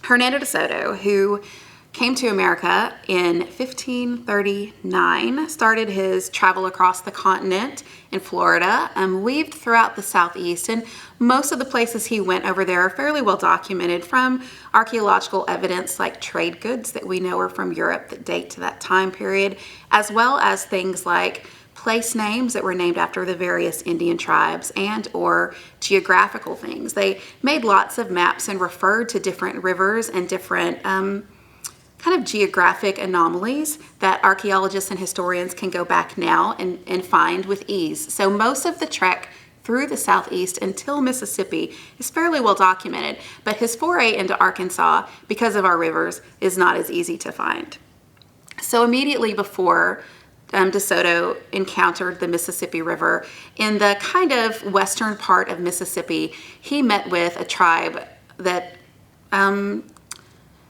Hernando de Soto, who came to America in 1539, started his travel across the continent in Florida, weaved throughout the southeast, and most of the places he went over there are fairly well documented from archaeological evidence like trade goods that we know are from Europe that date to that time period, as well as things like place names that were named after the various Indian tribes and or geographical things. They made lots of maps and referred to different rivers and different kind of geographic anomalies that archaeologists and historians can go back now and find with ease. So most of the trek through the southeast until Mississippi is fairly well documented, but his foray into Arkansas, because of our rivers, is not as easy to find. So immediately before De Soto encountered the Mississippi River, in the kind of western part of Mississippi, he met with a tribe that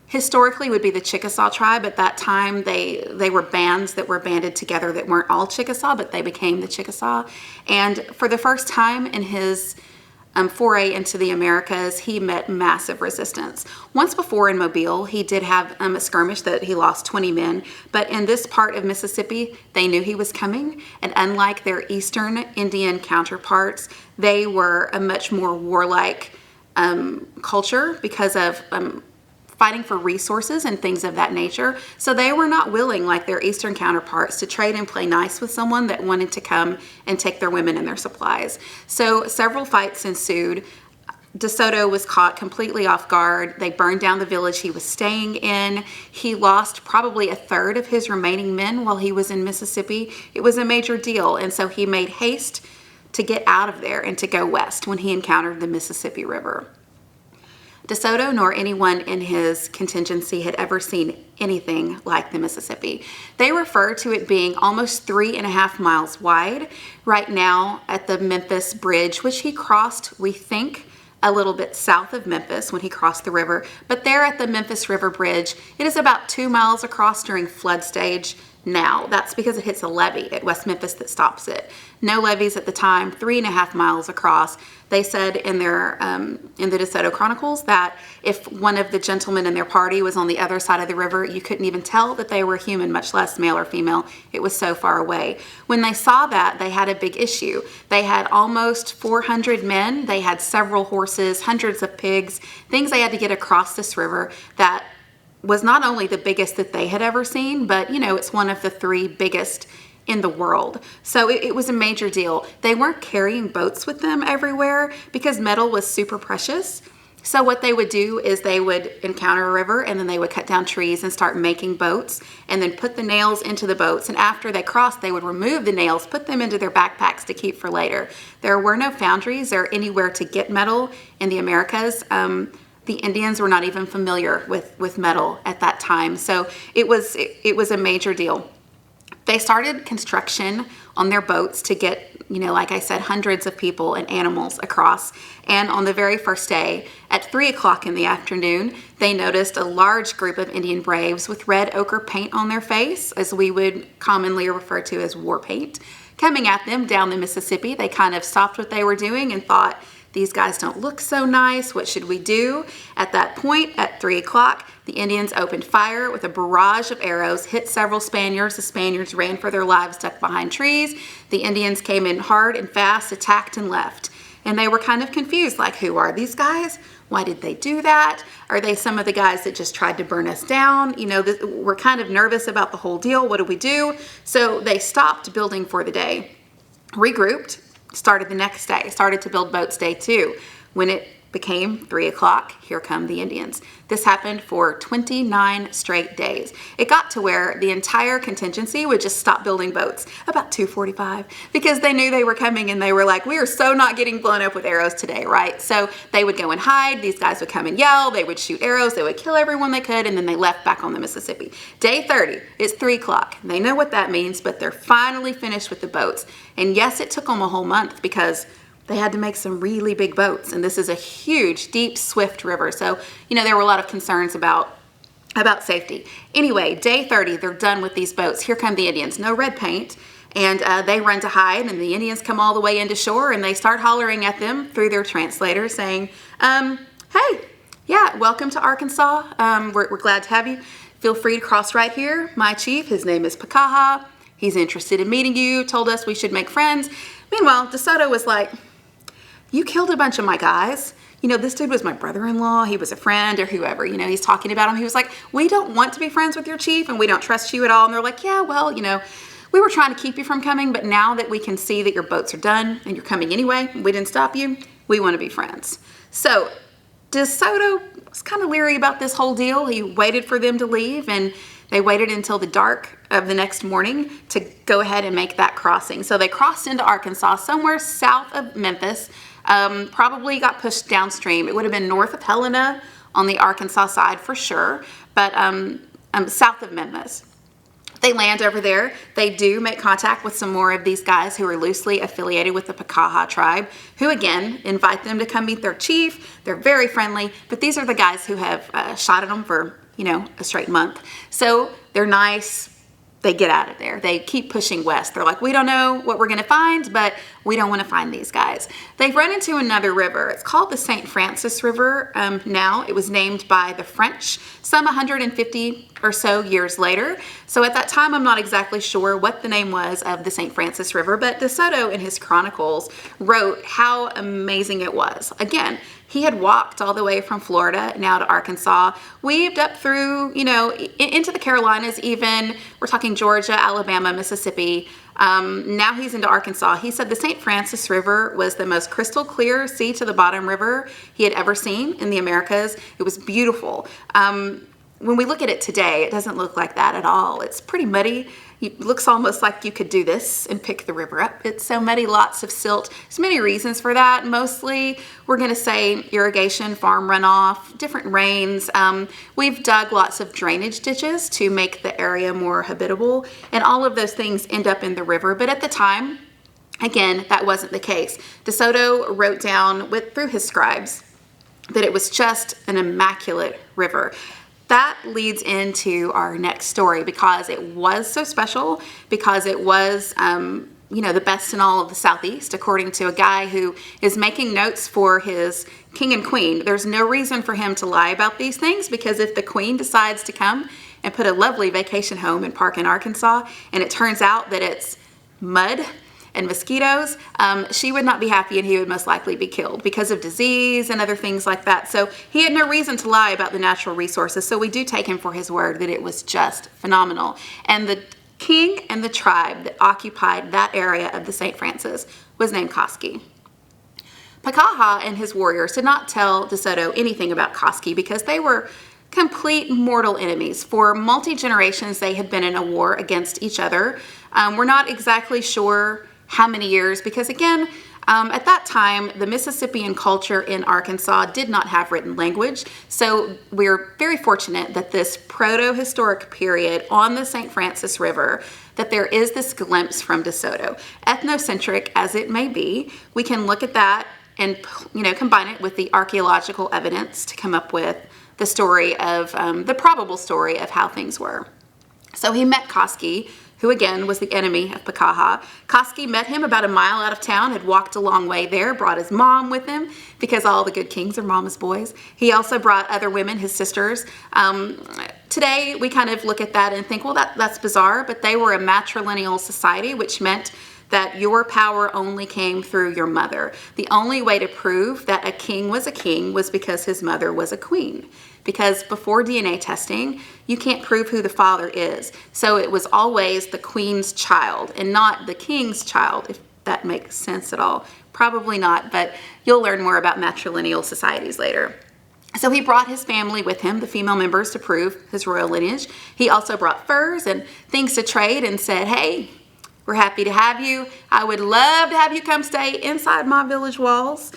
historically would be the Chickasaw Tribe. At that time, they were bands that were banded together that weren't all Chickasaw, but they became the Chickasaw. And for the first time in his foray into the Americas, he met massive resistance. Once before in Mobile, he did have a skirmish that he lost 20 men, but in this part of Mississippi, they knew he was coming, and unlike their eastern Indian counterparts, they were a much more warlike culture because of fighting for resources and things of that nature. So they were not willing, like their eastern counterparts, to trade and play nice with someone that wanted to come and take their women and their supplies. So several fights ensued. De Soto was caught completely off guard. They burned down the village he was staying in. He lost probably a third of his remaining men while he was in Mississippi. It was a major deal, and so he made haste to get out of there and to go west when he encountered the Mississippi River. De Soto nor anyone in his contingency had ever seen anything like the Mississippi. They refer to it being almost 3.5 miles wide right now at the Memphis Bridge, which he crossed, we think, a little bit south of Memphis when he crossed the river. But there at the Memphis River Bridge, it is about 2 miles across during flood stage now. That's because it hits a levee at West Memphis that stops it. No levees at the time, 3.5 miles across. They said in their in the De Soto Chronicles that if one of the gentlemen in their party was on the other side of the river, you couldn't even tell that they were human, much less male or female. It was so far away. When they saw that, they had a big issue. They had almost 400 men. They had several horses, hundreds of pigs, things they had to get across this river that was not only the biggest that they had ever seen, but it's one of the 3 biggest in the world. So it was a major deal. They weren't carrying boats with them everywhere because metal was super precious. So what they would do is they would encounter a river and then they would cut down trees and start making boats and then put the nails into the boats. And after they crossed, they would remove the nails, put them into their backpacks to keep for later. There were no foundries or anywhere to get metal in the Americas. The Indians were not even familiar with metal at that time. So it was a major deal. They started construction on their boats to get, like I said, hundreds of people and animals across. And on the very first day, at 3 o'clock in the afternoon, they noticed a large group of Indian braves with red ochre paint on their face, as we would commonly refer to as war paint, coming at them down the Mississippi. They kind of stopped what they were doing and thought, these guys don't look so nice. What should we do? At that point, at 3 o'clock, the Indians opened fire with a barrage of arrows, hit several Spaniards. The Spaniards ran for their lives, ducked behind trees. The Indians came in hard and fast, attacked and left. And they were kind of confused, like, who are these guys? Why did they do that? Are they some of the guys that just tried to burn us down? We're kind of nervous about the whole deal. What do we do? So they stopped building for the day, regrouped, started the next day, started to build boats day 2. When it became 3 o'clock, here come the Indians. This happened for 29 straight days. It got to where the entire contingency would just stop building boats about 2:45 because they knew they were coming and they were like, we are so not getting blown up with arrows today, right? So they would go and hide. These guys would come and yell. They would shoot arrows. They would kill everyone they could, and then they left back on the Mississippi. Day 30, it's 3 o'clock. They know what that means, but they're finally finished with the boats. And yes, it took them a whole month because they had to make some really big boats, and this is a huge, deep, swift river. So, there were a lot of concerns about safety. Anyway, day 30, they're done with these boats. Here come the Indians. No red paint, and they run to hide, and the Indians come all the way into shore, and they start hollering at them through their translator saying, hey, Yeah, welcome to Arkansas. We're glad to have you. Feel free to cross right here. My chief, his name is Pacha. He's interested in meeting you, told us we should make friends. Meanwhile, DeSoto was like, you killed a bunch of my guys. You know, this dude was my brother-in-law. He was a friend or whoever. You know, he's talking about him. He was like, we don't want to be friends with your chief and we don't trust you at all. And they're like, yeah, well, you know, we were trying to keep you from coming, but now that we can see that your boats are done and you're coming anyway, we didn't stop you, we want to be friends. So DeSoto was kind of leery about this whole deal. He waited for them to leave, and they waited until the dark of the next morning to go ahead and make that crossing. So they crossed into Arkansas, somewhere south of Memphis, probably got pushed downstream. It would have been north of Helena on the Arkansas side for sure, but south of Memphis. They land over there. They do make contact with some more of these guys who are loosely affiliated with the Chickasaw Tribe, who again invite them to come meet their chief. They're very friendly, but these are the guys who have shot at them for, you know, a straight month. So they're nice. They get out of there. They keep pushing west. They're like, we don't know what we're going to find, but we don't want to find these guys. They've run into another river. It's called the St. Francis River now. It was named by the French some 150 or so years later. So at that time, I'm not exactly sure what the name was of the St. Francis River, but DeSoto in his chronicles wrote how amazing it was. Again, he had walked all the way from Florida now to Arkansas, weaved up through, you know, into the Carolinas even. We're talking Georgia, Alabama, Mississippi. Now he's into Arkansas. He said the St. Francis River was the most crystal clear sea to the bottom river he had ever seen in the Americas. It was beautiful. When we look at it today, it doesn't look like that at all. It's pretty muddy. It looks almost like you could do this and pick the river up. It's so muddy, lots of silt. There's many reasons for that. Mostly, we're going to say irrigation, farm runoff, different rains. We've dug lots of drainage ditches to make the area more habitable, and all of those things end up in the river. But at the time, again, that wasn't the case. DeSoto wrote down through his scribes that it was just an immaculate river. That leads into our next story because it was so special, because it was, you know, the best in all of the Southeast, according to a guy who is making notes for his king and queen. There's no reason for him to lie about these things, because if the queen decides to come and put a lovely vacation home and park in Arkansas, and it turns out that it's mud and mosquitoes, she would not be happy, and he would most likely be killed because of disease and other things like that. So he had no reason to lie about the natural resources. So we do take him for his word that it was just phenomenal. And the king and the tribe that occupied that area of the St. Francis was named Casqui. Pacha and his warriors did not tell DeSoto anything about Casqui because they were complete mortal enemies. For multi-generations, they had been in a war against each other. We're not exactly sure how many years, because again, at that time, the Mississippian culture in Arkansas did not have written language. So we're very fortunate that this proto-historic period on the St. Francis River, that there is this glimpse from DeSoto. Ethnocentric as it may be, we can look at that and, you know, combine it with the archaeological evidence to come up with the story of, the probable story of how things were. So he met Casqui, who again was the enemy of Pacha. Casqui met him about a mile out of town, had walked a long way there, brought his mom with him, because all the good kings are mama's boys. He also brought other women, his sisters. Today, we kind of look at that and think, well, that's bizarre, but they were a matrilineal society, which meant that your power only came through your mother. The only way to prove that a king was because his mother was a queen. Because before DNA testing, you can't prove who the father is. So it was always the queen's child and not the king's child, if that makes sense at all. Probably not, but you'll learn more about matrilineal societies later. So he brought his family with him, the female members, to prove his royal lineage. He also brought furs and things to trade and said, hey, we're happy to have you. I would love to have you come stay inside my village walls.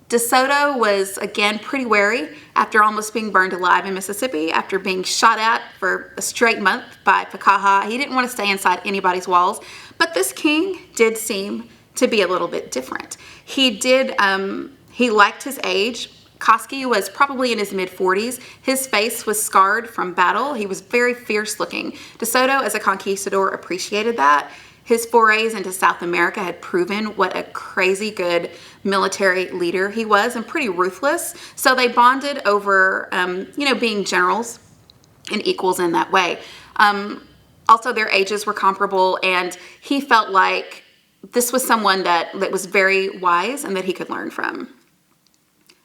DeSoto was, again, pretty wary after almost being burned alive in Mississippi, after being shot at for a straight month by Pacha. He didn't want to stay inside anybody's walls. But this king did seem to be a little bit different. He liked his age. Casqui was probably in his mid-40s. His face was scarred from battle. He was very fierce looking. DeSoto, as a conquistador, appreciated that. His forays into South America had proven what a crazy good military leader he was, and pretty ruthless. So they bonded over, being generals and equals in that way. Also, their ages were comparable, and he felt like this was someone that was very wise and that he could learn from.